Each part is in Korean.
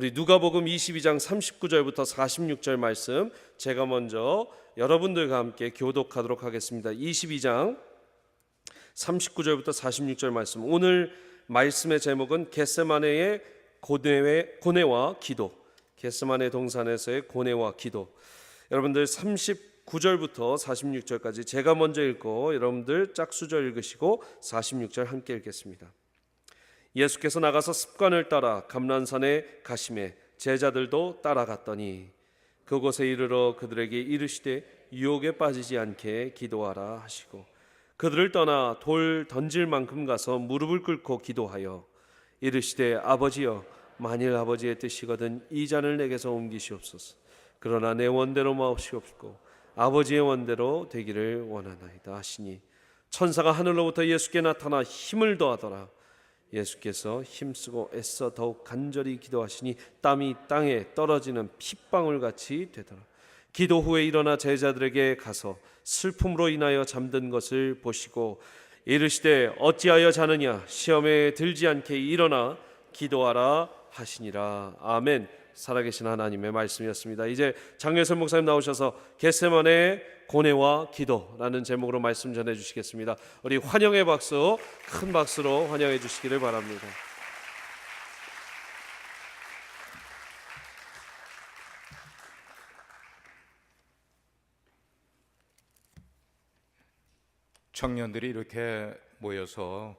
우리 누가복음 22장 39절부터 46절 말씀 제가 먼저 여러분들과 함께 교독하도록 하겠습니다. 22장 39절부터 46절 말씀. 오늘 말씀의 제목은 겟세마네의 고뇌와 기도. 겟세마네 동산에서의 고뇌와 기도. 여러분들 39절부터 46절까지 제가 먼저 읽고 여러분들 짝수절 읽으시고 46절 함께 읽겠습니다. 예수께서 나가서 습관을 따라 감난산에 가시매 제자들도 따라갔더니 그곳에 이르러 그들에게 이르시되 유혹에 빠지지 않게 기도하라 하시고 그들을 떠나 돌 던질 만큼 가서 무릎을 꿇고 기도하여 이르시되 아버지여 만일 아버지의 뜻이거든 이 잔을 내게서 옮기시옵소서. 그러나 내 원대로 마옵시옵고 아버지의 원대로 되기를 원하나이다 하시니 천사가 하늘로부터 예수께 나타나 힘을 더하더라. 예수께서 힘쓰고 애써 더욱 간절히 기도하시니 땀이 땅에 떨어지는 핏방울같이 되더라. 기도 후에 일어나 제자들에게 가서 슬픔으로 인하여 잠든 것을 보시고 이르시되 어찌하여 자느냐 시험에 들지 않게 일어나 기도하라 하시니라. 아멘. 살아계신 하나님의 말씀이었습니다. 이제 장예선 목사님 나오셔서 겟세마네 고뇌와 기도라는 제목으로 말씀 전해 주시겠습니다. 우리 환영의 박수, 큰 박수로 환영해 주시기를 바랍니다. 청년들이 이렇게 모여서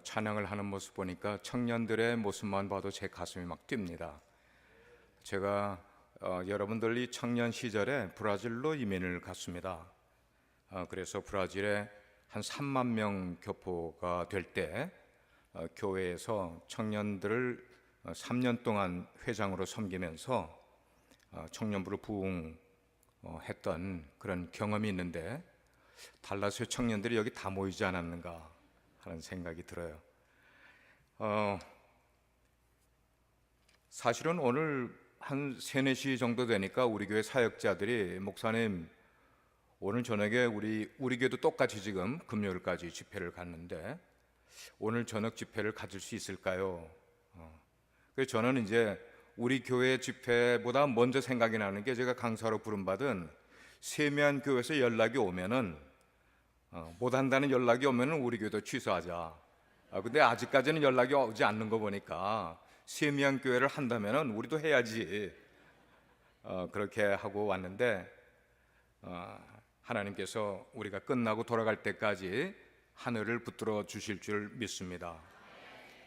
찬양을 하는 모습 보니까 청년들의 모습만 봐도 제 가슴이 막 뜁니다. 제가 여러분들이 청년 시절에 브라질로 이민을 갔습니다. 그래서 브라질에 한 3만 명 교포가 될 때 교회에서 청년들을 3년 동안 회장으로 섬기면서 청년부를 부흥했던 그런 경험이 있는데 달라스의 청년들이 여기 다 모이지 않았는가 하는 생각이 들어요. 사실은 오늘 한 3, 4시 정도 되니까 우리 교회 사역자들이 목사님 오늘 저녁에 우리 교회도 똑같이 지금 금요일까지 집회를 갔는데 오늘 저녁 집회를 가질 수 있을까요? 그래서 저는 이제 우리 교회 집회보다 먼저 생각이 나는 게 제가 강사로 부름받은 세미한 교회에서 연락이 오면은 못한다는 연락이 오면은 우리 교회도 취소하자. 근데 아직까지는 연락이 오지 않는 거 보니까 세미한 교회를 한다면은 우리도 해야지. 그렇게 하고 왔는데 하나님께서 우리가 끝나고 돌아갈 때까지 하늘을 붙들어 주실 줄 믿습니다.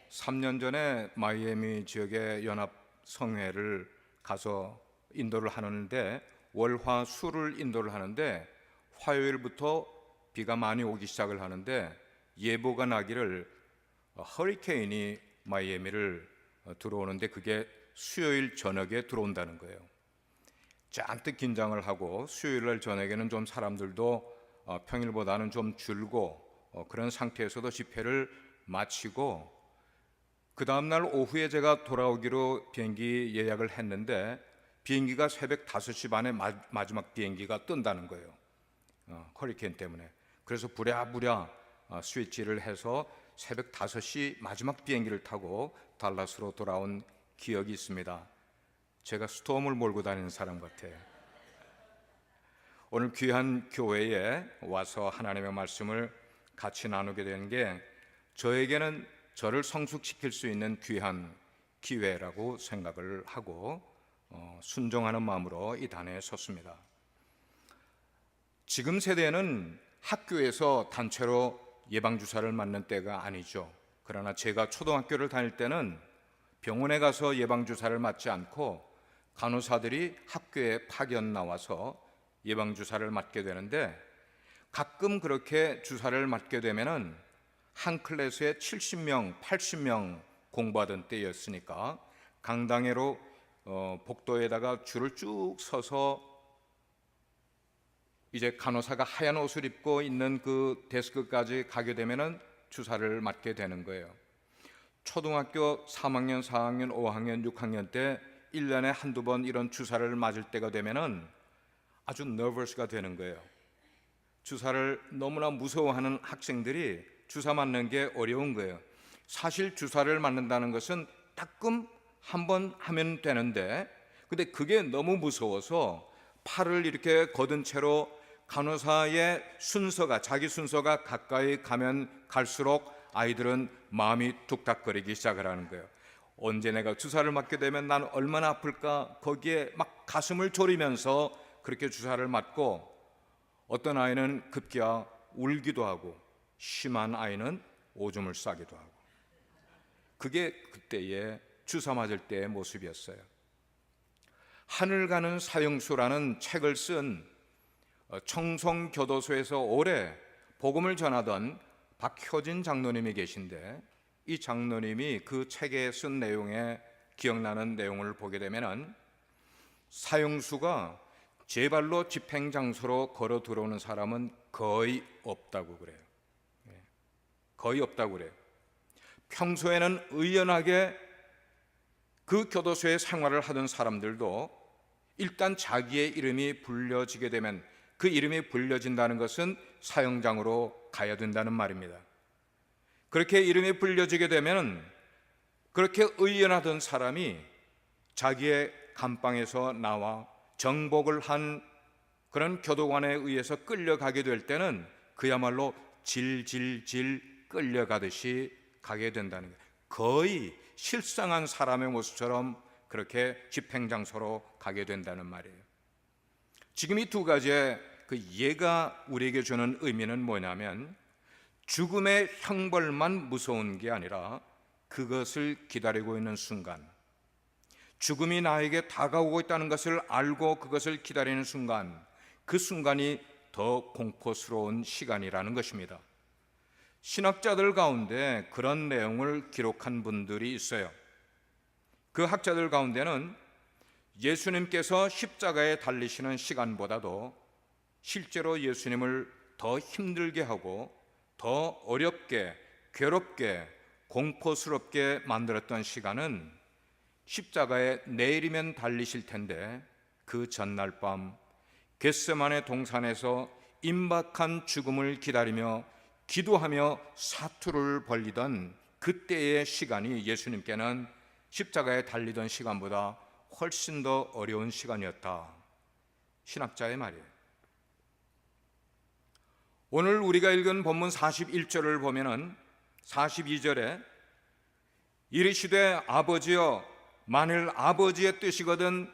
3년 전에 마이애미 지역의 연합 성회를 가서 인도를 하는데 월화 수를 인도를 하는데 화요일부터 비가 많이 오기 시작을 하는데 예보가 나기를 허리케인이 마이애미를 들어오는데 그게 수요일 저녁에 들어온다는 거예요. 잔뜩 긴장을 하고 수요일날 저녁에는 좀 사람들도 평일보다는 좀 줄고 그런 상태에서도 집회를 마치고 그 다음날 오후에 제가 돌아오기로 비행기 예약을 했는데 비행기가 새벽 5시 반에 마지막 비행기가 뜬다는 거예요. 허리케인 때문에. 그래서 부랴부랴 스위치를 해서 새벽 5시 마지막 비행기를 타고 달라스로 돌아온 기억이 있습니다. 제가 스톰을 몰고 다니는 사람 같아요. 오늘 귀한 교회에 와서 하나님의 말씀을 같이 나누게 된 게 저에게는 저를 성숙시킬 수 있는 귀한 기회라고 생각을 하고 순종하는 마음으로 이 단에 섰습니다. 지금 세대는 학교에서 단체로 예방주사를 맞는 때가 아니죠. 그러나 제가 초등학교를 다닐 때는 병원에 가서 예방주사를 맞지 않고 간호사들이 학교에 파견 나와서 예방주사를 맞게 되는데 가끔 그렇게 주사를 맞게 되면은 한 클래스에 70명, 80명 공부하던 때였으니까 강당으로 복도에다가 줄을 쭉 서서 이제 간호사가 하얀 옷을 입고 있는 그 데스크까지 가게 되면은 주사를 맞게 되는 거예요. 초등학교 3학년, 4학년, 5학년, 6학년 때 1년에 한두 번 이런 주사를 맞을 때가 되면은 아주 너버스가 되는 거예요. 주사를 너무나 무서워하는 학생들이 주사 맞는 게 어려운 거예요. 사실 주사를 맞는다는 것은 따끔 한 번 하면 되는데, 근데 그게 너무 무서워서 팔을 이렇게 걷은 채로 간호사의 순서가, 자기 순서가 가까이 가면 갈수록 아이들은 마음이 뚝딱거리기 시작을 하는 거예요. 언제 내가 주사를 맞게 되면 난 얼마나 아플까, 거기에 막 가슴을 졸이면서 그렇게 주사를 맞고, 어떤 아이는 급기야 울기도 하고, 심한 아이는 오줌을 싸기도 하고. 그게 그때의 주사 맞을 때의 모습이었어요. 하늘 가는 사형수라는 책을 쓴 청송교도소에서 오래 복음을 전하던 박효진 장로님이 계신데, 이 장로님이 그 책에 쓴 내용에 기억나는 내용을 보게 되면은, 사형수가 제 발로 집행장소로 걸어 들어오는 사람은 거의 없다고 그래요. 거의 없다고 그래요. 평소에는 의연하게 그 교도소에 생활을 하던 사람들도 일단 자기의 이름이 불려지게 되면, 그 이름이 불려진다는 것은 사형장으로 가야 된다는 말입니다. 그렇게 이름이 불려지게 되면, 그렇게 의연하던 사람이 자기의 감방에서 나와 정복을 한 그런 교도관에 의해서 끌려가게 될 때는 그야말로 질질질 끌려가듯이 가게 된다는 거예요. 거의 실상한 사람의 모습처럼 그렇게 집행장소로 가게 된다는 말이에요. 지금 이 두 가지의 그 예가 우리에게 주는 의미는 뭐냐면, 죽음의 형벌만 무서운 게 아니라 그것을 기다리고 있는 순간, 죽음이 나에게 다가오고 있다는 것을 알고 그것을 기다리는 순간, 그 순간이 더 공포스러운 시간이라는 것입니다. 신학자들 가운데 그런 내용을 기록한 분들이 있어요. 그 학자들 가운데는 예수님께서 십자가에 달리시는 시간보다도 실제로 예수님을 더 힘들게 하고 더 어렵게, 괴롭게, 공포스럽게 만들었던 시간은 십자가에 내일이면 달리실 텐데, 그 전날 밤 겟세마네 동산에서 임박한 죽음을 기다리며 기도하며 사투를 벌리던 그때의 시간이 예수님께는 십자가에 달리던 시간보다 훨씬 더 어려운 시간이었다. 신학자의 말이에요. 오늘 우리가 읽은 본문 41절을 보면은 42절에 이르시되 아버지여, 만일 아버지의 뜻이거든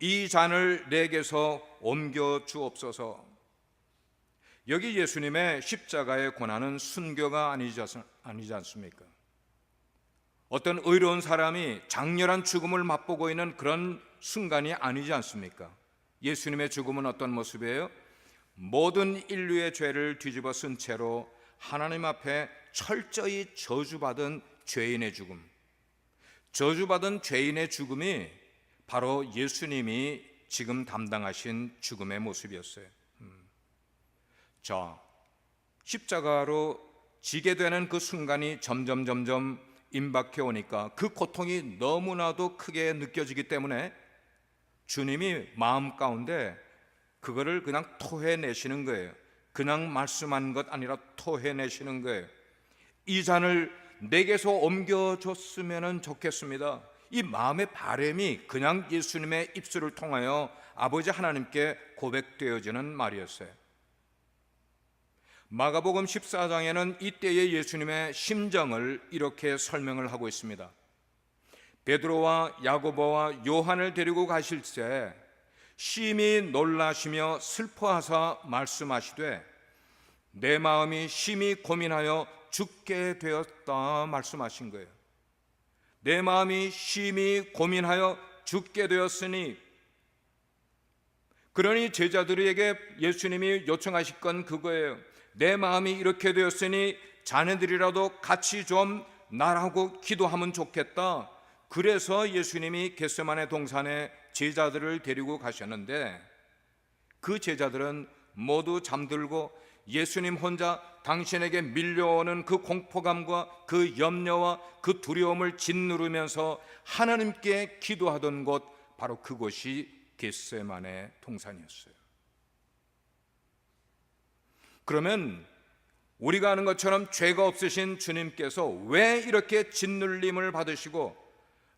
이 잔을 내게서 옮겨 주옵소서. 여기 예수님의 십자가의 고난은 순교가 아니지 않습니까? 어떤 의로운 사람이 장렬한 죽음을 맛보고 있는 그런 순간이 아니지 않습니까? 예수님의 죽음은 어떤 모습이에요? 모든 인류의 죄를 뒤집어 쓴 채로 하나님 앞에 철저히 저주받은 죄인의 죽음, 저주받은 죄인의 죽음이 바로 예수님이 지금 담당하신 죽음의 모습이었어요. 자, 십자가로 지게 되는 그 순간이 점점 임박해 오니까 그 고통이 너무나도 크게 느껴지기 때문에 주님이 마음 가운데 그거를 그냥 토해내시는 거예요. 그냥 말씀한 것 아니라 토해내시는 거예요. 이 잔을 내게서 옮겨줬으면 좋겠습니다. 이 마음의 바람이 그냥 예수님의 입술을 통하여 아버지 하나님께 고백되어지는 말이었어요. 마가복음 14장에는 이때의 예수님의 심정을 이렇게 설명을 하고 있습니다. 베드로와 야고보와 요한을 데리고 가실 때 심히 놀라시며 슬퍼하사 말씀하시되 내 마음이 심히 고민하여 죽게 되었다 말씀하신 거예요. 내 마음이 심히 고민하여 죽게 되었으니, 그러니 제자들에게 예수님이 요청하실 건 그거예요. 내 마음이 이렇게 되었으니 자네들이라도 같이 좀 나라고 기도하면 좋겠다. 그래서 예수님이 겟세마네 동산에 제자들을 데리고 가셨는데, 그 제자들은 모두 잠들고 예수님 혼자 당신에게 밀려오는 그 공포감과 그 염려와 그 두려움을 짓누르면서 하나님께 기도하던 곳, 바로 그곳이 겟세마네 동산이었어요. 그러면 우리가 아는 것처럼 죄가 없으신 주님께서 왜 이렇게 짓눌림을 받으시고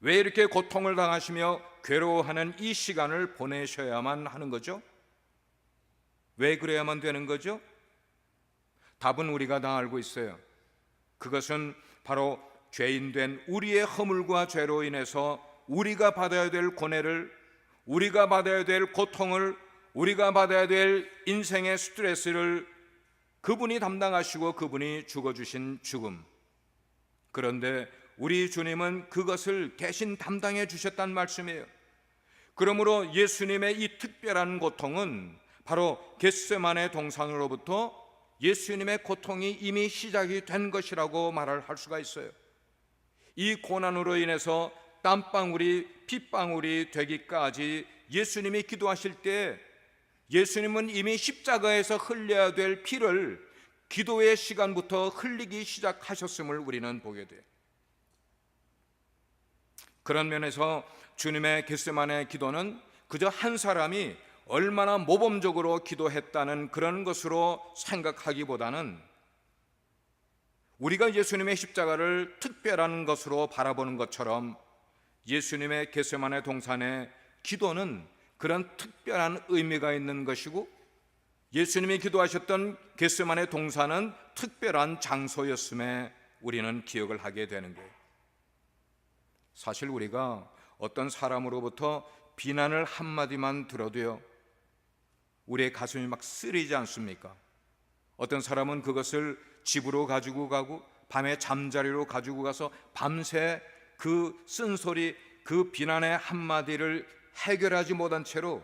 왜 이렇게 고통을 당하시며 괴로워하는 이 시간을 보내셔야만 하는 거죠? 왜 그래야만 되는 거죠? 답은 우리가 다 알고 있어요. 그것은 바로 죄인된 우리의 허물과 죄로 인해서 우리가 받아야 될 고뇌를, 우리가 받아야 될 고통을, 우리가 받아야 될 인생의 스트레스를 그분이 담당하시고 그분이 죽어주신 죽음. 그런데 우리 주님은 그것을 대신 담당해 주셨단 말씀이에요. 그러므로 예수님의 이 특별한 고통은 바로 겟세마네 동산으로부터 예수님의 고통이 이미 시작이 된 것이라고 말을 할 수가 있어요. 이 고난으로 인해서 땀방울이 핏방울이 되기까지 예수님이 기도하실 때 예수님은 이미 십자가에서 흘려야 될 피를 기도의 시간부터 흘리기 시작하셨음을 우리는 보게 돼요. 그런 면에서 주님의 겟세마네 기도는 그저 한 사람이 얼마나 모범적으로 기도했다는 그런 것으로 생각하기보다는 우리가 예수님의 십자가를 특별한 것으로 바라보는 것처럼 예수님의 겟세마네 동산의 기도는 그런 특별한 의미가 있는 것이고 예수님이 기도하셨던 겟세마네 동산은 특별한 장소였음에 우리는 기억을 하게 되는 거예요. 사실 우리가 어떤 사람으로부터 비난을 한마디만 들어도요, 우리의 가슴이 막 쓰리지 않습니까? 어떤 사람은 그것을 집으로 가지고 가고 밤에 잠자리로 가지고 가서 밤새 그 쓴소리, 그 비난의 한마디를 해결하지 못한 채로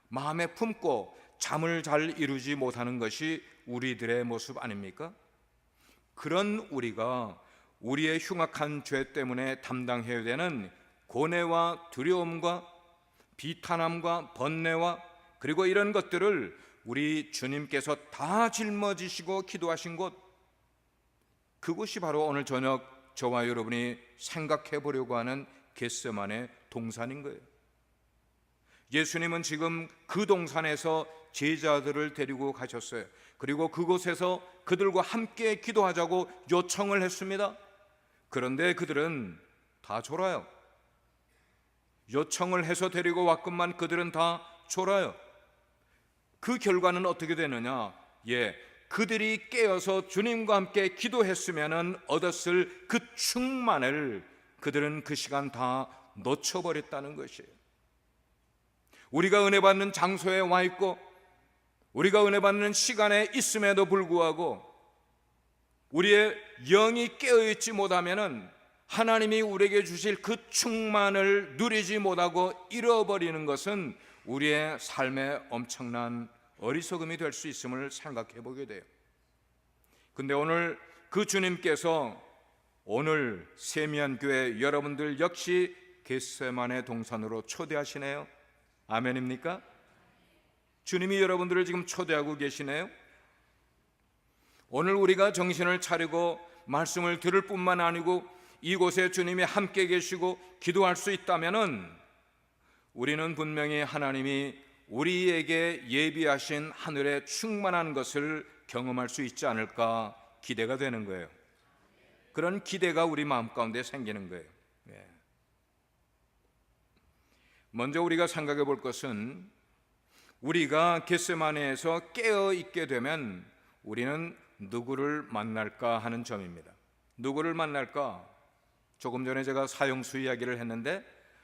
마음에 품고 잠을 잘 이루지 못하는 것이 우리들의 모습 아닙니까? 그런 우리가 우리의 흉악한 죄 때문에 담당해야 되는 고뇌와 두려움과 비탄함과 번뇌와 그리고 이런 것들을 우리 주님께서 다 짊어지시고 기도하신 곳, 그곳이 바로 오늘 저녁 저와 여러분이 생각해 보려고 하는 겟세마네 동산인 거예요. 예수님은 지금 그 동산에서 제자들을 데리고 가셨어요. 그리고 그곳에서 그들과 함께 기도하자고 요청을 했습니다. 그런데 그들은 다 졸아요. 요청을 해서 데리고 왔건만 그들은 다 졸아요. 그 결과는 어떻게 되느냐? 그들이 깨어서 주님과 함께 기도했으면 얻었을 그 충만을 그들은 그 시간 다 놓쳐버렸다는 것이에요. 우리가 은혜 받는 장소에 와 있고 우리가 은혜 받는 시간에 있음에도 불구하고 우리의 영이 깨어있지 못하면 하나님이 우리에게 주실 그 충만을 누리지 못하고 잃어버리는 것은 우리의 삶에 엄청난 어리석음이 될 수 있음을 생각해 보게 돼요. 근데 오늘 그 주님께서 오늘 세미안교회 여러분들 역시 겟세마네 동산으로 초대하시네요. 아멘입니까? 주님이 여러분들을 지금 초대하고 계시네요. 오늘 우리가 정신을 차리고 말씀을 들을 뿐만 아니고 이곳에 주님이 함께 계시고 기도할 수 있다면은 우리는 분명히 하나님이 우리에게 예비하신 하늘의 충만한 것을 경험할 수 있지 않을까 기대가 되는 거예요. 그런 기대가 우리 마음 가운데 생기는 거예요. 먼저 우리가 생각해 볼 것은 우리가 겟세마네에서 깨어 있게 되면 우리는 누구를 만날까 하는 점입니다. 누구를 만날까? 조금 전에 제가 사형수 이야기를 했는데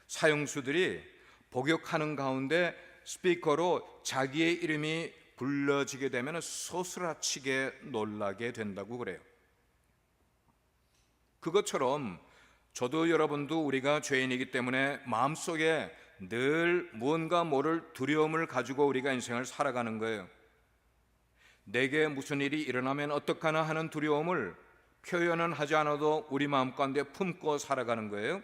사형수들이 복역하는 가운데 스피커로 자기의 이름이 불러지게 되면 소스라치게 놀라게 된다고 그래요. 그것처럼 저도 여러분도 우리가 죄인이기 때문에 마음속에 늘 무언가 모를 두려움을 가지고 우리가 인생을 살아가는 거예요. 내게 무슨 일이 일어나면 어떡하나 하는 두려움을 표현은 하지 않아도 우리 마음 가운데 품고 살아가는 거예요.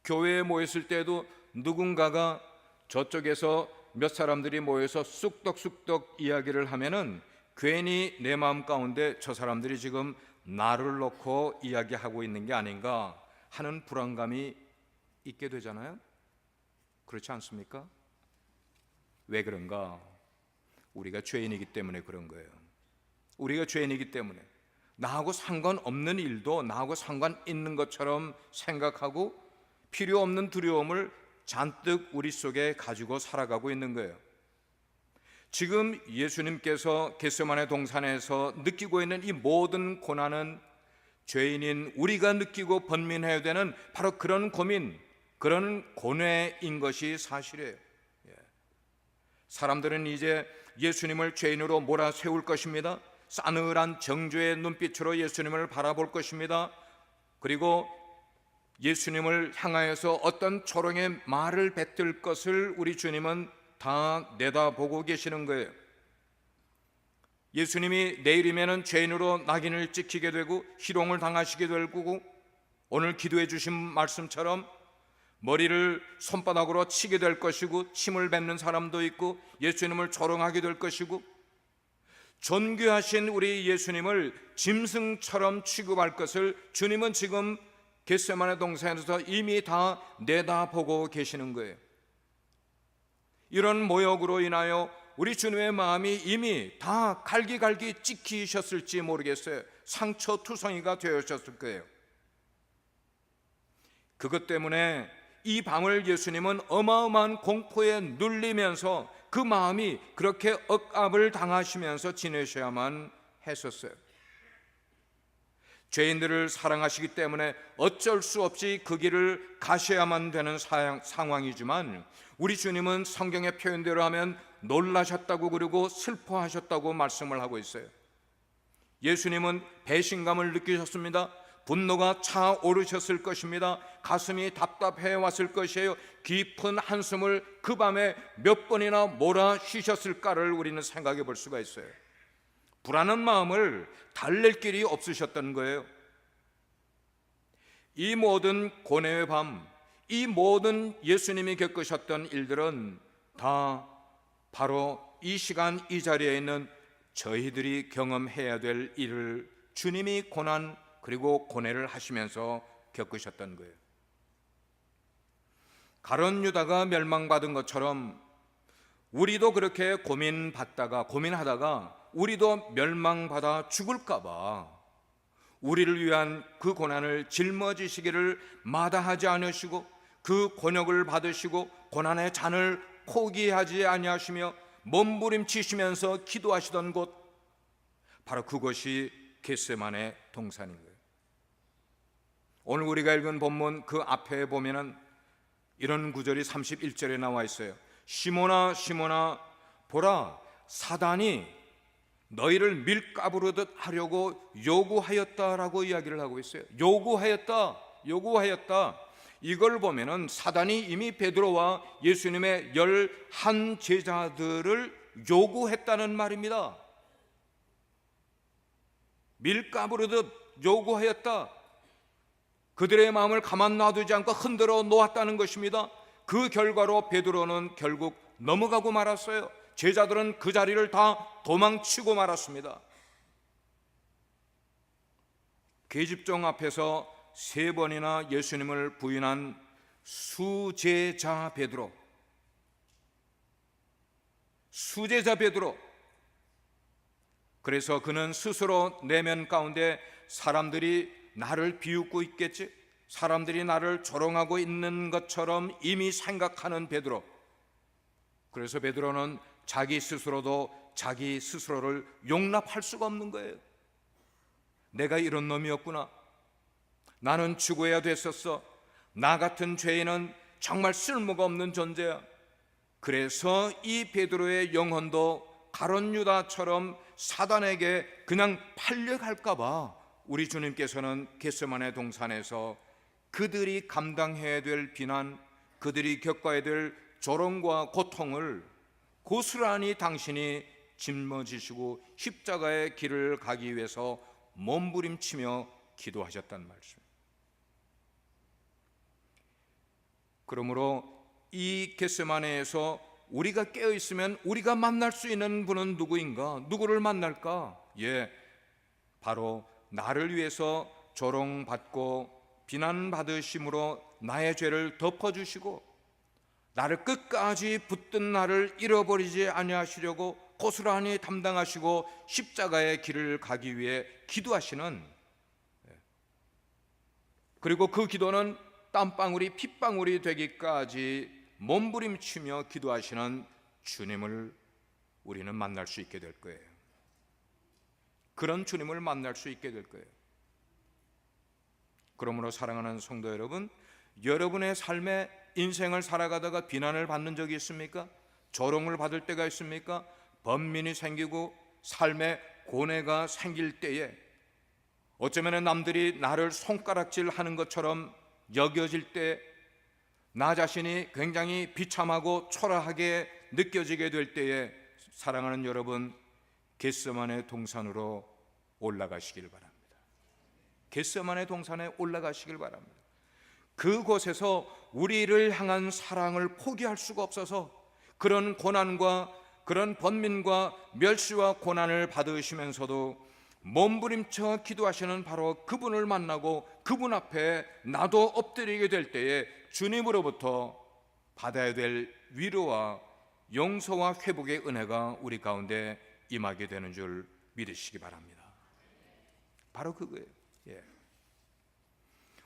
교회에 모였을 때도 누군가가 저쪽에서 몇 사람들이 모여서 쑥덕쑥덕 이야기를 하면은 괜히 내 마음 가운데 저 사람들이 지금 나를 놓고 이야기하고 있는 게 아닌가 하는 불안감이 있게 되잖아요. 그렇지 않습니까? 왜 그런가? 우리가 죄인이기 때문에 그런 거예요. 우리가 죄인이기 때문에 나하고 상관없는 일도 나하고 상관 있는 것처럼 생각하고 필요 없는 두려움을 잔뜩 우리 속에 가지고 살아가고 있는 거예요. 지금 예수님께서 겟세마네 동산에서 느끼고 있는 이 모든 고난은 죄인인 우리가 느끼고 번민해야 되는 바로 그런 고민, 그런 고뇌인 것이 사실이에요. 사람들은 이제 예수님을 죄인으로 몰아세울 것입니다. 싸늘한 정죄의 눈빛으로 예수님을 바라볼 것입니다. 그리고 예수님을 향하여서 어떤 조롱의 말을 뱉을 것을 우리 주님은 다 내다보고 계시는 거예요. 예수님이 내일이면 죄인으로 낙인을 찍히게 되고 희롱을 당하시게 될 거고, 오늘 기도해 주신 말씀처럼 머리를 손바닥으로 치게 될 것이고, 침을 뱉는 사람도 있고, 예수님을 조롱하게 될 것이고, 존귀하신 우리 예수님을 짐승처럼 취급할 것을 주님은 지금 겟세마네 동산에서 이미 다 내다보고 계시는 거예요. 이런 모욕으로 인하여 우리 주님의 마음이 이미 다 갈기갈기 찍히셨을지 모르겠어요. 상처투성이가 되셨을 거예요. 그것 때문에 이 밤을 예수님은 어마어마한 공포에 눌리면서 그 마음이 그렇게 억압을 당하시면서 지내셔야만 했었어요. 죄인들을 사랑하시기 때문에 어쩔 수 없이 그 길을 가셔야만 되는 상황이지만, 우리 주님은 성경의 표현대로 하면 놀라셨다고 그러고 슬퍼하셨다고 말씀을 하고 있어요. 예수님은 배신감을 느끼셨습니다. 분노가 차오르셨을 것입니다. 가슴이 답답해 왔을 것이에요. 깊은 한숨을 그 밤에 몇 번이나 몰아쉬셨을까를 우리는 생각해 볼 수가 있어요. 불안한 마음을 달랠 길이 없으셨던 거예요. 이 모든 고뇌의 밤, 이 모든 예수님이 겪으셨던 일들은 다 바로 이 시간 이 자리에 있는 저희들이 경험해야 될 일을 주님이 고난 그리고 고뇌를 하시면서 겪으셨던 거예요. 가룟 유다가 멸망받은 것처럼 우리도 그렇게 고민하다가 우리도 멸망받아 죽을까 봐 우리를 위한 그 고난을 짊어지시기를 마다하지 않으시고, 그 곤욕을 받으시고 고난의 잔을 포기하지 아니하시며 몸부림치시면서 기도하시던 곳, 바로 그것이 겟세마네 동산인 거예요. 오늘 우리가 읽은 본문 그 앞에 보면은 이런 구절이 31절에 나와 있어요. 시몬아 시몬아 보라, 사단이 너희를 밀가부르듯 하려고 요구하였다라고 이야기를 하고 있어요. 요구하였다. 이걸 보면은 사단이 이미 베드로와 예수님의 11 제자들을 요구했다는 말입니다. 밀가부르듯 요구하였다. 그들의 마음을 가만 놔두지 않고 흔들어 놓았다는 것입니다. 그 결과로 베드로는 결국 넘어가고 말았어요. 제자들은 그 자리를 다 도망치고 말았습니다. 계집종 앞에서 3번이나 예수님을 부인한 수제자 베드로. 그래서 그는 스스로 내면 가운데 사람들이 나를 비웃고 있겠지, 사람들이 나를 조롱하고 있는 것처럼 이미 생각하는 베드로. 그래서 베드로는 자기 스스로도 자기 스스로를 용납할 수가 없는 거예요. 내가 이런 놈이었구나. 나는 죽어야 됐었어. 나 같은 죄인은 정말 쓸모가 없는 존재야. 그래서 이 베드로의 영혼도 가룟 유다처럼 사단에게 그냥 팔려갈까 봐 우리 주님께서는 겟세마네 동산에서 그들이 감당해야 될 비난, 그들이 겪어야 될 조롱과 고통을 고스란히 당신이 짊어지시고 십자가의 길을 가기 위해서 몸부림치며 기도하셨단 말씀. 그러므로 이 겟세마네에서 우리가 깨어 있으면 우리가 만날 수 있는 분은 누구인가? 누구를 만날까? 바로 나를 위해서 조롱받고 비난받으심으로 나의 죄를 덮어주시고 나를 끝까지 붙든 나를 잃어버리지 아니하시려고 고스란히 담당하시고 십자가의 길을 가기 위해 기도하시는, 그리고 그 기도는 땀방울이 핏방울이 되기까지 몸부림치며 기도하시는 주님을 우리는 만날 수 있게 될 거예요. 그런 주님을 만날 수 있게 될 거예요. 그러므로 사랑하는 성도 여러분, 여러분의 삶에 인생을 살아가다가 비난을 받는 적이 있습니까? 조롱을 받을 때가 있습니까? 번민이 생기고 삶에 고뇌가 생길 때에, 어쩌면 남들이 나를 손가락질하는 것처럼 여겨질 때, 나 자신이 굉장히 비참하고 초라하게 느껴지게 될 때에, 사랑하는 여러분, 겟세마네 동산으로 올라가시길 바랍니다. 겟세마네 동산에 올라가시길 바랍니다. 그곳에서 우리를 향한 사랑을 포기할 수가 없어서 그런 고난과 그런 번민과 멸시와 고난을 받으시면서도 몸부림쳐 기도하시는 바로 그분을 만나고 그분 앞에 나도 엎드리게 될 때에 주님으로부터 받아야 될 위로와 용서와 회복의 은혜가 우리 가운데 임하게 되는 줄 믿으시기 바랍니다. 바로 그거예요.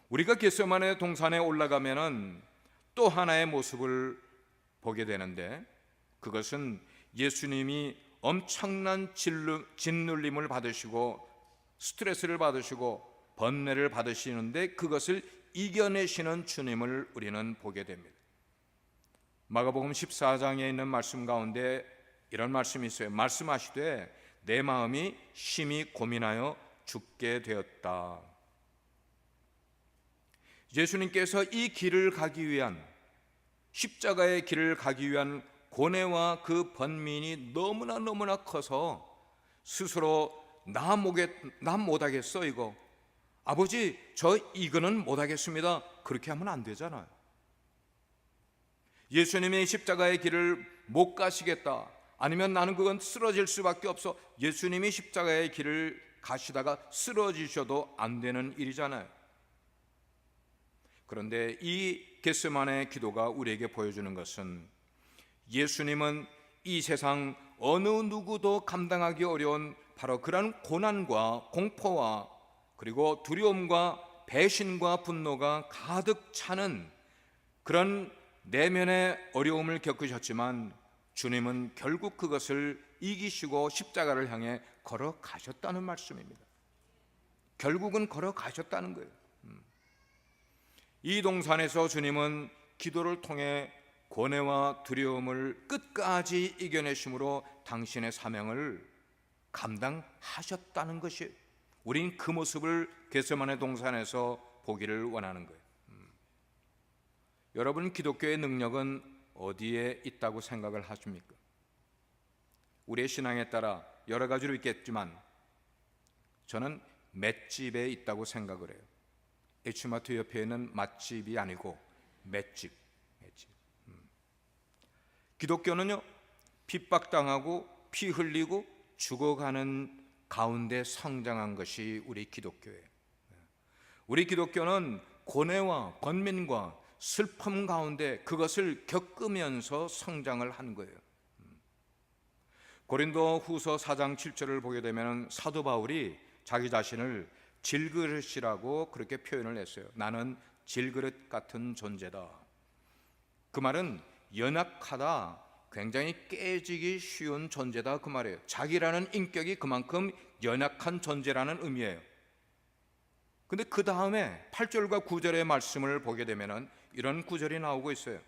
우리가 겟세마네 동산에 올라가면은 또 하나의 모습을 보게 되는데, 그것은 예수님이 엄청난 짓눌림을 받으시고 스트레스를 받으시고 번뇌를 받으시는데 그것을 이겨내시는 주님을 우리는 보게 됩니다. 마가복음 14장에 있는 말씀 가운데 이런 말씀이 있어요. 말씀하시되 내 마음이 심히 고민하여 죽게 되었다. 예수님께서 이 길을 가기 위한, 십자가의 길을 가기 위한 고뇌와 그 번민이 너무나 커서 스스로 나 못하겠어, 이거 아버지 저 이거는 못하겠습니다, 그렇게 하면 안 되잖아요. 예수님의 십자가의 길을 못 가시겠다, 아니면 나는 그건 쓰러질 수밖에 없어, 예수님이 십자가의 길을 가시다가 쓰러지셔도 안 되는 일이잖아요. 그런데 이 겟세마네 기도가 우리에게 보여주는 것은 예수님은 이 세상 어느 누구도 감당하기 어려운 바로 그런 고난과 공포와 그리고 두려움과 배신과 분노가 가득 차는 그런 내면의 어려움을 겪으셨지만 주님은 결국 그것을 이기시고 십자가를 향해 걸어가셨다는 말씀입니다. 결국은 걸어가셨다는 거예요. 이 동산에서 주님은 기도를 통해 고뇌와 두려움을 끝까지 이겨내심으로 당신의 사명을 감당하셨다는 것이, 우린 그 모습을 겟세마네 동산에서 보기를 원하는 거예요. 여러분, 기독교의 능력은 어디에 있다고 생각을 하십니까? 우리의 신앙에 따라 여러 가지로 있겠지만 저는 맷집에 있다고 생각을 해요. H마트 옆에 있는 맛집이 아니고 맷집. 기독교는요, 핍박당하고 피 흘리고 죽어가는 가운데 성장한 것이 우리 기독교예요. 우리 기독교는 고뇌와 번민과 슬픔 가운데 그것을 겪으면서 성장을 한 거예요. 고린도 후서 4장 7절을 보게 되면 사도 바울이 자기 자신을 질그릇이라고 그렇게 표현을 했어요. 나는 질그릇 같은 존재다. 그 말은 연약하다, 굉장히 깨지기 쉬운 존재다, 그 말이에요. 자기라는 인격이 그만큼 연약한 존재라는 의미예요. 근데 그 다음에 8절과 9절의 말씀을 보게 되면 이런 구절이 나오고 있어요.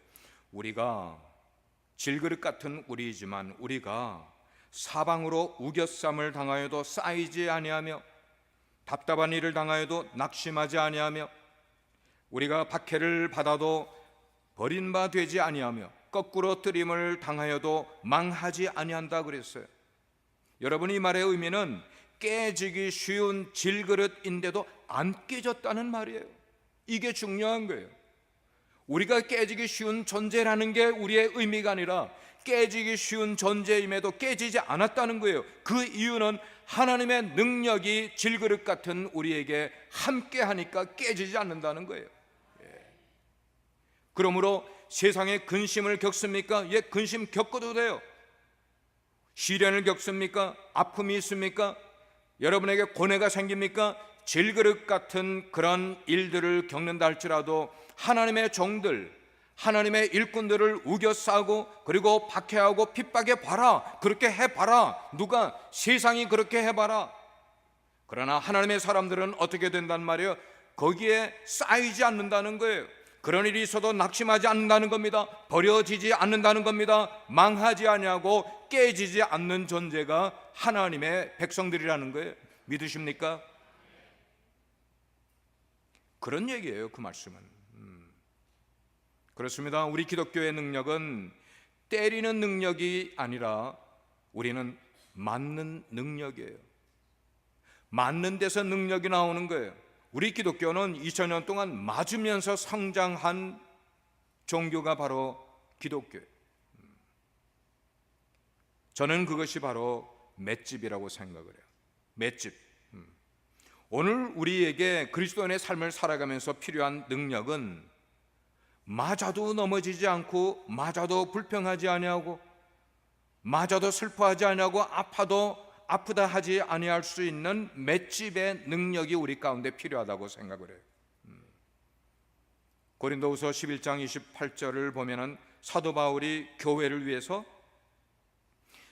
우리가 질그릇 같은 우리이지만 우리가 사방으로 우겨쌈을 당하여도 쌓이지 아니하며 답답한 일을 당하여도 낙심하지 아니하며 우리가 박해를 받아도 버린 바 되지 아니하며 거꾸로 뜨림을 당하여도 망하지 아니한다 그랬어요. 여러분, 이 말의 의미는 깨지기 쉬운 질그릇인데도 안 깨졌다는 말이에요. 이게 중요한 거예요. 우리가 깨지기 쉬운 존재라는 게 우리의 의미가 아니라 깨지기 쉬운 존재임에도 깨지지 않았다는 거예요. 그 이유는 하나님의 능력이 질그릇 같은 우리에게 함께 하니까 깨지지 않는다는 거예요. 그러므로 세상에 근심을 겪습니까? 예, 근심 겪어도 돼요. 시련을 겪습니까? 아픔이 있습니까? 여러분에게 고뇌가 생깁니까? 질그릇 같은 그런 일들을 겪는다 할지라도 하나님의 종들, 하나님의 일꾼들을 우겨싸고 그리고 박해하고 핍박해 봐라. 그렇게 해봐라. 누가? 세상이 그렇게 해봐라. 그러나 하나님의 사람들은 어떻게 된단 말이에요? 거기에 쌓이지 않는다는 거예요. 그런 일이 있어도 낙심하지 않는다는 겁니다. 버려지지 않는다는 겁니다. 망하지 아니하고 깨지지 않는 존재가 하나님의 백성들이라는 거예요. 믿으십니까? 그런 얘기예요, 그 말씀은. 그렇습니다. 우리 기독교의 능력은 때리는 능력이 아니라 우리는 맞는 능력이에요. 맞는 데서 능력이 나오는 거예요. 우리 기독교는 2000년 동안 맞으면서 성장한 종교가 바로 기독교예요. 저는 그것이 바로 맷집이라고 생각을 해요. 맷집. 오늘 우리에게 그리스도인의 삶을 살아가면서 필요한 능력은 맞아도 넘어지지 않고, 맞아도 불평하지 아니하고, 맞아도 슬퍼하지 아니하고, 아파도 아프다 하지 아니할 수 있는 맷집의 능력이 우리 가운데 필요하다고 생각을 해요. 고린도후서 11장 28절을 보면은 사도 바울이 교회를 위해서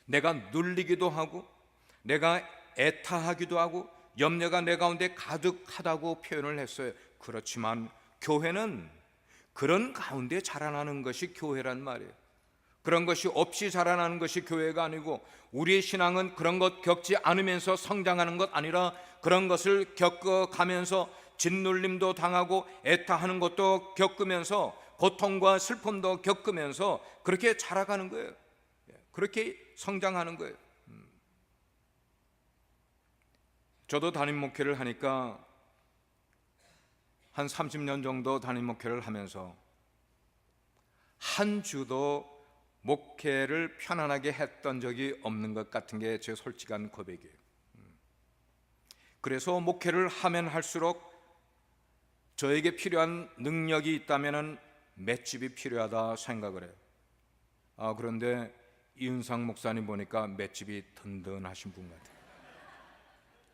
내가 눌리기도 하고 내가 애타하기도 하고 염려가 내 가운데 가득하다고 표현을 했어요. 그렇지만 교회는 그런 가운데 자라나는 것이 교회란 말이에요. 그런 것이 없이 자라나는 것이 교회가 아니고, 우리의 신앙은 그런 것 겪지 않으면서 성장하는 것 아니라 그런 것을 겪어가면서 짓눌림도 당하고 애타하는 것도 겪으면서 고통과 슬픔도 겪으면서 그렇게 자라가는 거예요. 그렇게 성장하는 거예요. 저도 담임 목회를 하니까 한 30년 정도 담임 목회를 하면서 한 주도 목회를 편안하게 했던 적이 없는 것 같은 게 제 솔직한 고백이에요. 그래서 목회를 하면 할수록 저에게 필요한 능력이 있다면 맷집이 필요하다 생각을 해요. 그런데 이은상 목사님 보니까 맷집이 든든하신 분 같아요.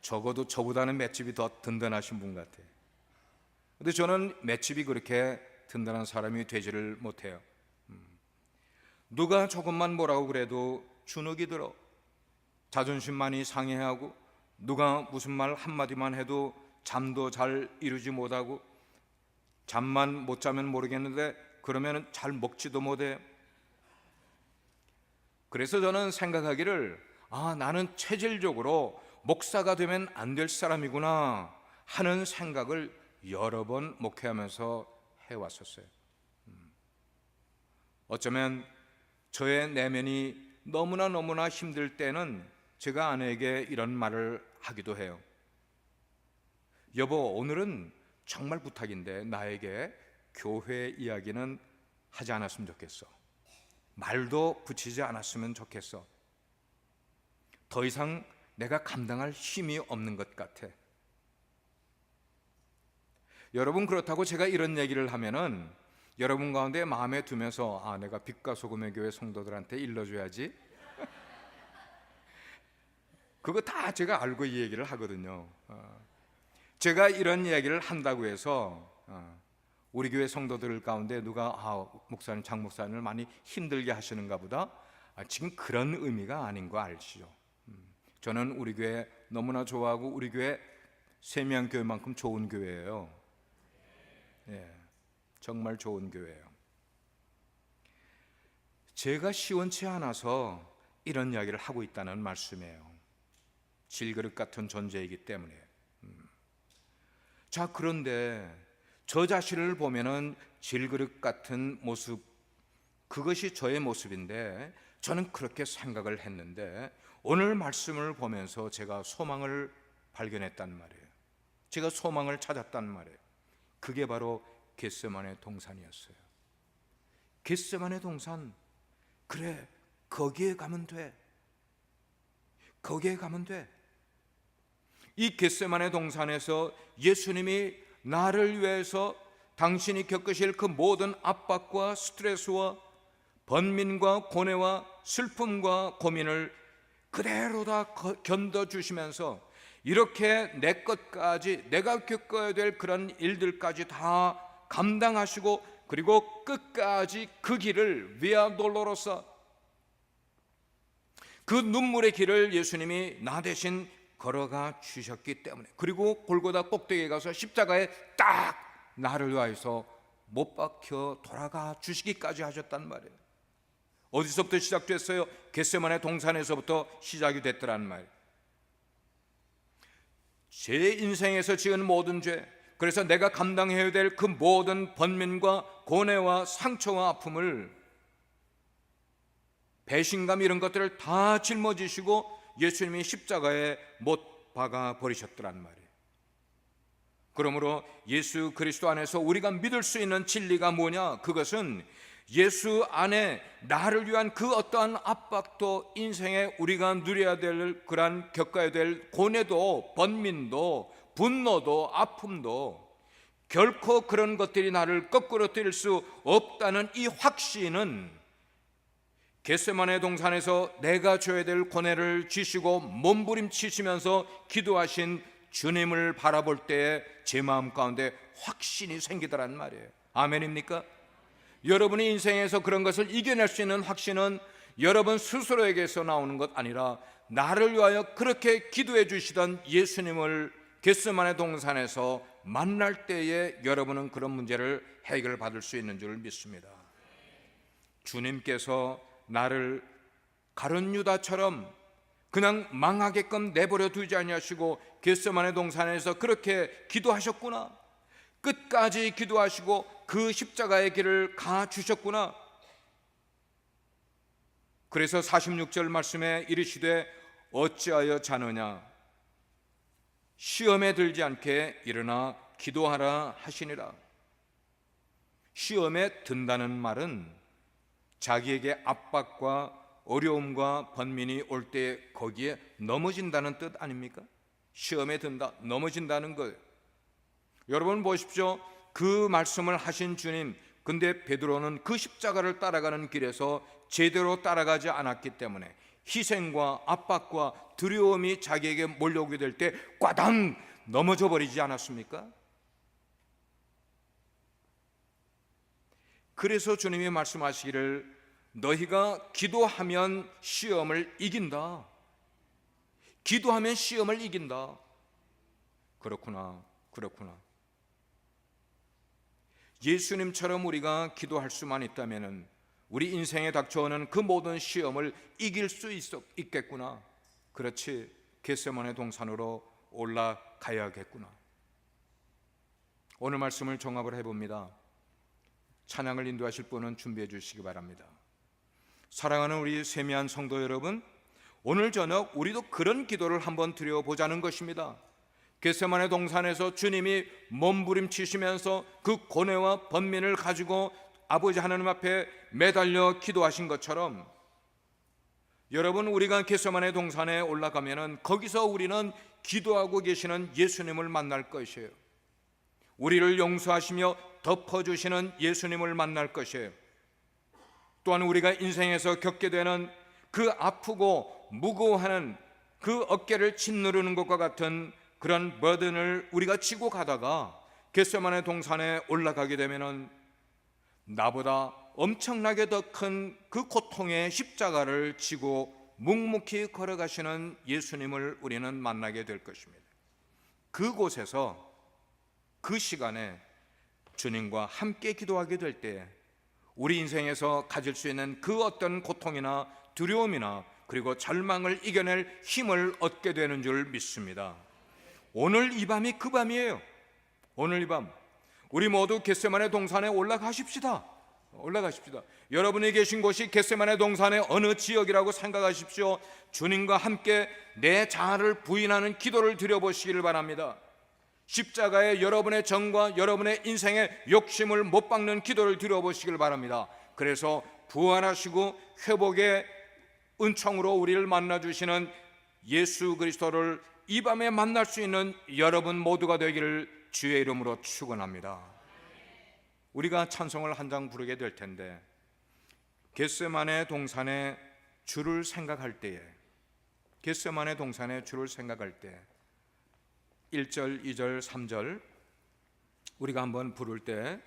적어도 저보다는 맷집이 더 든든하신 분 같아요. 근데 저는 맷집이 그렇게 든든한 사람이 되지를 못해요. 누가 조금만 뭐라고 그래도 주눅이 들어, 자존심 많이 상해하고, 누가 무슨 말 한마디만 해도 잠도 잘 이루지 못하고, 잠만 못 자면 모르겠는데 그러면 잘 먹지도 못해요. 그래서 저는 생각하기를, 나는 체질적으로 목사가 되면 안 될 사람이구나 하는 생각을 여러 번 목회하면서 해왔었어요. 어쩌면 저의 내면이 너무나 힘들 때는 제가 아내에게 이런 말을 하기도 해요. 여보, 오늘은 정말 부탁인데 나에게 교회 이야기는 하지 않았으면 좋겠어. 말도 붙이지 않았으면 좋겠어. 더 이상 내가 감당할 힘이 없는 것 같아. 여러분, 그렇다고 제가 이런 얘기를 하면은 여러분 가운데 마음에 두면서 내가 빛과 소금의 교회 성도들한테 일러줘야지. 그거 다 제가 알고 이 얘기를 하거든요. 제가 이런 이야기를 한다고 해서 우리 교회 성도들 가운데 누가 목사님, 장 목사님을 많이 힘들게 하시는가 보다, 지금 그런 의미가 아닌 거 아시죠? 저는 우리 교회 너무나 좋아하고 우리 교회 세미양교회만큼 좋은 교회예요. 정말 좋은 교회예요. 제가 시원치 않아서 이런 이야기를 하고 있다는 말씀이에요. 질그릇 같은 존재이기 때문에. 자, 그런데 저 자신을 보면은 질그릇 같은 모습, 그것이 저의 모습인데 저는 그렇게 생각을 했는데, 오늘 말씀을 보면서 제가 소망을 발견했단 말이에요. 제가 소망을 찾았단 말이에요. 그게 바로 겟세마네 동산이었어요. 겟세마네 동산, 그래, 거기에 가면 돼. 거기에 가면 돼. 이 겟세마네 동산에서 예수님이 나를 위해서 당신이 겪으실 그 모든 압박과 스트레스와 번민과 고뇌와 슬픔과 고민을 그대로 다 견뎌주시면서 이렇게 내 것까지, 내가 겪어야 될 그런 일들까지 다 감당하시고, 그리고 끝까지 그 길을 비아 돌로로사, 그 눈물의 길을 예수님이 나 대신 걸어가 주셨기 때문에, 그리고 골고다 꼭대기에 가서 십자가에 딱 나를 위하여서 못 박혀 돌아가 주시기까지 하셨단 말이에요. 어디서부터 시작됐어요? 겟세마네 동산에서부터 시작이 됐더란 말이에요. 제 인생에서 지은 모든 죄, 그래서 내가 감당해야 될 그 모든 번민과 고뇌와 상처와 아픔을, 배신감 이런 것들을 다 짊어지시고 예수님이 십자가에 못 박아 버리셨더란 말이에요. 그러므로 예수 그리스도 안에서 우리가 믿을 수 있는 진리가 뭐냐? 그것은 예수 안에 나를 위한 그 어떠한 압박도, 인생에 우리가 누려야 될 그러한 겪어야 될 고뇌도, 번민도, 분노도, 아픔도 결코 그런 것들이 나를 거꾸로 때릴 수 없다는 이 확신은 겟세마네 동산에서 내가 줘야 될 고뇌를 지시고 몸부림치시면서 기도하신 주님을 바라볼 때에 제 마음 가운데 확신이 생기더란 말이에요. 아멘입니까? 여러분이 인생에서 그런 것을 이겨낼 수 있는 확신은 여러분 스스로에게서 나오는 것 아니라 나를 위하여 그렇게 기도해 주시던 예수님을 겟세마네 동산에서 만날 때에 여러분은 그런 문제를 해결받을 수 있는 줄 믿습니다. 주님께서 나를 가룟 유다처럼 그냥 망하게끔 내버려 두지 아니하시고 겟세마네 동산에서 그렇게 기도하셨구나, 끝까지 기도하시고 그 십자가의 길을 가 주셨구나. 그래서 46절 말씀에 이르시되 어찌하여 자느냐, 시험에 들지 않게 일어나 기도하라 하시니라. 시험에 든다는 말은 자기에게 압박과 어려움과 번민이 올 때 거기에 넘어진다는 뜻 아닙니까? 시험에 든다, 넘어진다는 거예요. 여러분 보십시오. 그 말씀을 하신 주님, 근데 베드로는 그 십자가를 따라가는 길에서 제대로 따라가지 않았기 때문에 희생과 압박과 두려움이 자기에게 몰려오게 될 때 꽈당 넘어져 버리지 않았습니까? 그래서 주님이 말씀하시기를 너희가 기도하면 시험을 이긴다. 기도하면 시험을 이긴다. 그렇구나. 예수님처럼 우리가 기도할 수만 있다면 우리 인생에 닥쳐오는 그 모든 시험을 이길 수 있겠구나. 그렇지, 겟세마네 동산으로 올라가야겠구나. 오늘 말씀을 종합을 해봅니다. 찬양을 인도하실 분은 준비해 주시기 바랍니다. 사랑하는 우리 세미한 성도 여러분, 오늘 저녁 우리도 그런 기도를 한번 드려보자는 것입니다. 겟세마네 동산에서 주님이 몸부림치시면서 그 고뇌와 번민을 가지고 아버지 하나님 앞에 매달려 기도하신 것처럼, 여러분 우리가 겟세마네 동산에 올라가면은 거기서 우리는 기도하고 계시는 예수님을 만날 것이에요. 우리를 용서하시며 덮어주시는 예수님을 만날 것이에요. 또한 우리가 인생에서 겪게 되는 그 아프고 무거워하는 그 어깨를 짓누르는 것과 같은 그런 버든을 우리가 지고 가다가 겟세마네 동산에 올라가게 되면은 나보다 엄청나게 더 큰 그 고통의 십자가를 지고 묵묵히 걸어가시는 예수님을 우리는 만나게 될 것입니다. 그곳에서 그 시간에 주님과 함께 기도하게 될 때 우리 인생에서 가질 수 있는 그 어떤 고통이나 두려움이나 그리고 절망을 이겨낼 힘을 얻게 되는 줄 믿습니다. 오늘 이 밤이 그 밤이에요. 오늘 이 밤 우리 모두 겟세마네 동산에 올라가십시다. 여러분이 계신 곳이 겟세마네 동산의 어느 지역이라고 생각하십시오. 주님과 함께 내 자아를 부인하는 기도를 드려보시기를 바랍니다. 십자가에 여러분의 정과 여러분의 인생의 욕심을 못 박는 기도를 드려보시길 바랍니다. 그래서 부활하시고 회복의 은총으로 우리를 만나주시는 예수 그리스도를 이 밤에 만날 수 있는 여러분 모두가 되기를 주의 이름으로 축원합니다. 우리가 찬송을 한 장 부르게 될 텐데 겟세마네 동산에 주를 생각할 때에 겟세마네 동산의 주를 생각할 때 1절, 2절, 3절 우리가 한번 부를 때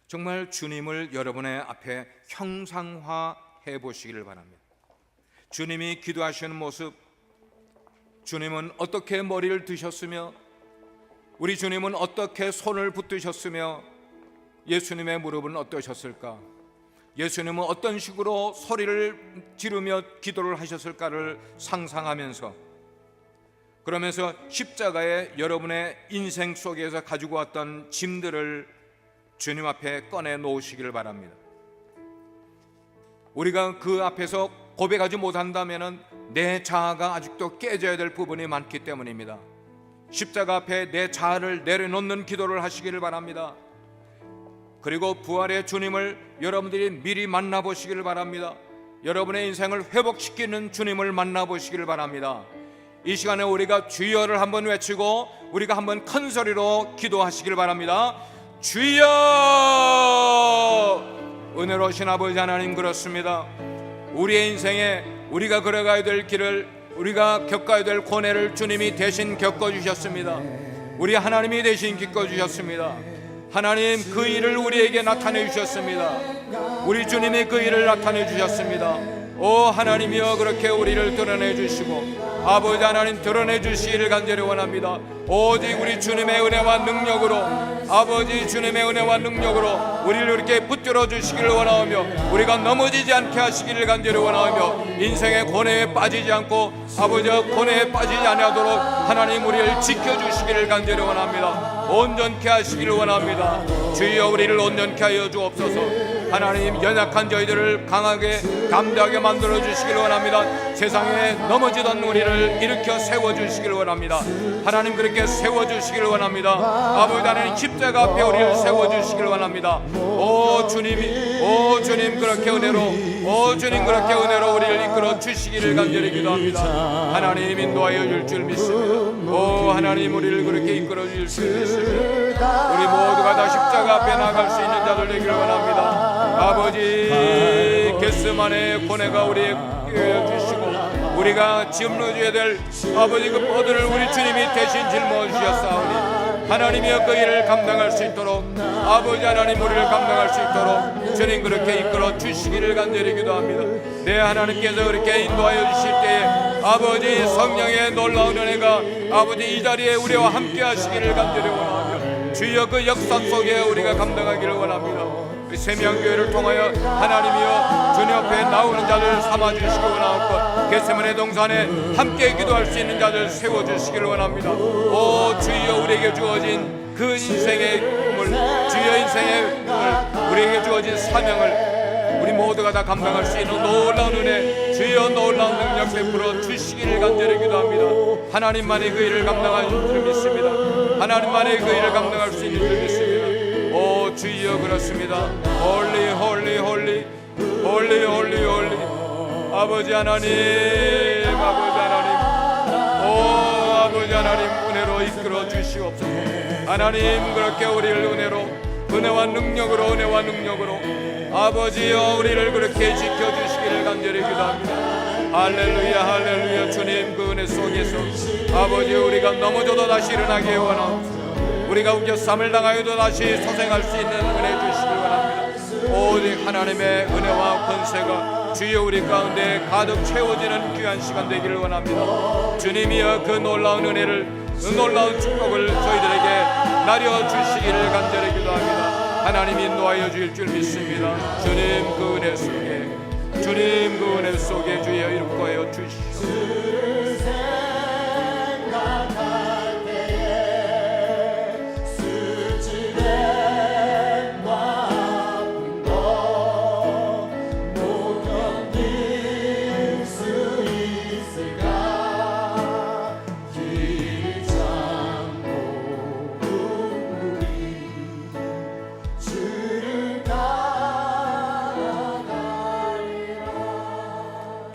정말 주님을 여러분의 앞에 형상화해 보시기를 바랍니다. 주님이 기도하시는 모습, 주님은 어떻게 머리를 드셨으며 우리 주님은 어떻게 손을 붙드셨으며 예수님의 무릎은 어떠셨을까? 예수님은 어떤 식으로 소리를 지르며 기도를 하셨을까를 상상하면서, 그러면서 십자가에 여러분의 인생 속에서 가지고 왔던 짐들을 주님 앞에 꺼내 놓으시기를 바랍니다. 우리가 그 앞에서 고백하지 못한다면 내 자아가 아직도 깨져야 될 부분이 많기 때문입니다. 십자가 앞에 내 자아를 내려놓는 기도를 하시기를 바랍니다. 그리고 부활의 주님을 여러분들이 미리 만나보시기를 바랍니다. 여러분의 인생을 회복시키는 주님을 만나보시기를 바랍니다. 이 시간에 우리가 주여를 한번 외치고 우리가 한번 큰 소리로 기도하시기를 바랍니다. 주여! 은혜로우신 아버지 하나님, 그렇습니다. 우리의 인생에 우리가 걸어가야 될 길을, 우리가 겪어야 될 고뇌를 주님이 대신 겪어주셨습니다. 우리 하나님이 대신 겪어주셨습니다. 하나님, 그 일을 우리에게 나타내 주셨습니다. 우리 주님이 그 일을 나타내 주셨습니다. 오 하나님이여, 그렇게 우리를 드러내 주시고 아버지 하나님 드러내 주시기를 간절히 원합니다. 오직 우리 주님의 은혜와 능력으로, 아버지 주님의 은혜와 능력으로 우리를 이렇게 붙들어 주시기를 원하며 우리가 넘어지지 않게 하시기를 간절히 원하며 인생의 고뇌에 빠지지 않고 아버지 고뇌에 빠지지 않도록 하나님 우리를 지켜주시기를 간절히 원합니다. 온전케 하시기를 원합니다. 주여 우리를 온전케 하여 주옵소서. 하나님, 연약한 저희들을 강하게 담대하게 만들어 주시기를 원합니다. 세상에 넘어지던 우리를 일으켜 세워주시기를 원합니다. 하나님, 그렇게 세워주시기를 원합니다. 아버지 하나님, 십자가 앞에 우리를 세워주시기를 원합니다. 오 주님이, 오 주님 그렇게 은혜로, 오 주님 그렇게 은혜로 우리를 이끌어 주시기를 간절히 기도합니다. 하나님 인도하여 줄 줄 믿습니다. 오 하나님, 우리를 그렇게 이끌어 줄 줄 믿습니다. 우리 모두가 다 십자가 앞에 나갈 수 있는 자들 되기를 원합니다. 아버지, 겟세마네 고뇌가 우리에게 주시고 우리가 짊어져야 될 아버지 그 뻗을 우리 주님이 대신 짊어 주셨사오니 하나님이여, 그 일을 감당할 수 있도록 아버지 하나님 우리를 감당할 수 있도록 주님 그렇게 이끌어 주시기를 간절히 기도합니다. 네, 하나님께서 그렇게 인도하여 주실 때에 아버지 성령의 놀라운 은혜가 아버지 이 자리에 우리와 함께 하시기를 간절히 원하며 주여 그 역사 속에 우리가 감당하기를 원합니다. 세명교회를 통하여 하나님이여 주님 앞에 나오는 자들 삼아주시기 원하옵고 겟세마네 동산에 함께 기도할 수 있는 자들 세워주시기를 원합니다. 오 주여, 우리에게 주어진 그 인생의 꿈을, 주여 인생의 꿈을, 우리에게 주어진 사명을 우리 모두가 다 감당할 수 있는 놀라운 은혜, 주여 놀라운 능력 베풀어 주시기를 간절히 기도합니다. 하나님만이 그 일을 감당할 줄 믿습니다. 하나님만이 그 일을 감당할 수 있는 줄 믿습니다. 오 주여, 그렇습니다. 홀리 홀리 홀리 홀리 홀리 홀리 아버지 하나님, 아버지 하나님, 오 아버지 하나님 은혜로 이끌어 주시옵소서. 하나님, 그렇게 우리를 은혜로, 은혜와 능력으로, 은혜와 능력으로 아버지여 우리를 그렇게 지켜주시기를 간절히 기도합니다. 할렐루야 할렐루야. 주님 그 은혜 속에서 아버지 우리가 넘어져도 다시 일어나게 원하옵소서. 우리가 우겨쌈을 당하여도 다시 소생할 수 있는 은혜 주시길 원합니다. 오직 하나님의 은혜와 권세가 주여 우리 가운데 가득 채워지는 귀한 시간 되기를 원합니다. 주님이여, 그 놀라운 은혜를, 그 놀라운 축복을 저희들에게 나려 주시기를 간절히 기도합니다. 하나님 인도하여 주실 줄 믿습니다. 주님 그 은혜 속에, 주님 그 은혜 속에 주여 이루어 주시옵소서.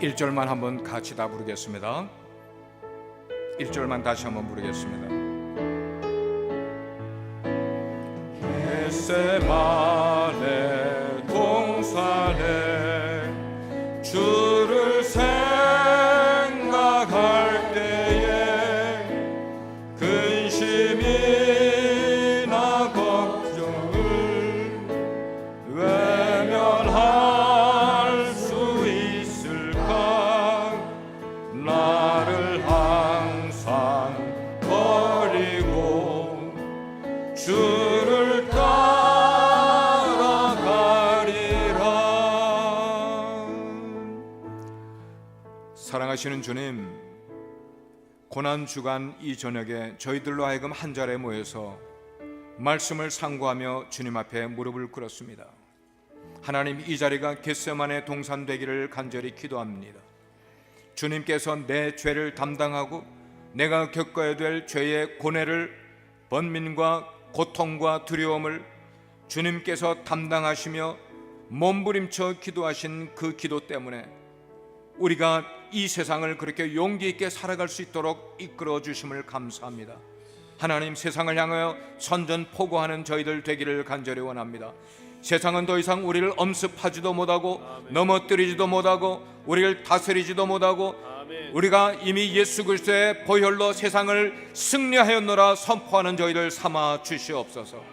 일 절만 한번 같이 다 부르겠습니다. 1절만 다시 한번 부르겠습니다. 겟세마네 동산에 주를 생각할 사랑하시는 주님, 고난 주간 이 저녁에 저희들로 하여금 한 자리에 모여서 말씀을 상고하며 주님 앞에 무릎을 꿇었습니다. 하나님, 이 자리가 겟세마네 동산 되기를 간절히 기도합니다. 주님께서 내 죄를 담당하고 내가 겪어야 될 죄의 고뇌를, 번민과 고통과 두려움을 주님께서 담당하시며 몸부림쳐 기도하신 그 기도 때문에 우리가 이 세상을 그렇게 용기 있게 살아갈 수 있도록 이끌어 주심을 감사합니다. 하나님, 세상을 향하여 선전포고하는 저희들 되기를 간절히 원합니다. 세상은 더 이상 우리를 엄습하지도 못하고 넘어뜨리지도 못하고 우리를 다스리지도 못하고 우리가 이미 예수 그리스도의 보혈로 세상을 승리하였노라 선포하는 저희들 삼아 주시옵소서.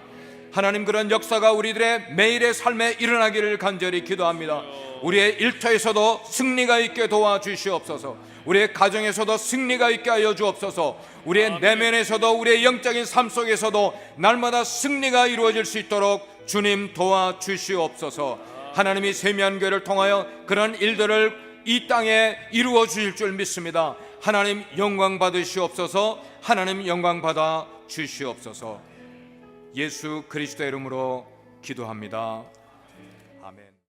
하나님, 그런 역사가 우리들의 매일의 삶에 일어나기를 간절히 기도합니다. 우리의 일터에서도 승리가 있게 도와주시옵소서. 우리의 가정에서도 승리가 있게 하여 주옵소서. 우리의 내면에서도 우리의 영적인 삶 속에서도 날마다 승리가 이루어질 수 있도록 주님 도와주시옵소서. 하나님이 세미한 교회를 통하여 그런 일들을 이 땅에 이루어 주실 줄 믿습니다. 하나님, 영광 받으시옵소서. 하나님, 영광 받아 주시옵소서. 예수 그리스도의 이름으로 기도합니다.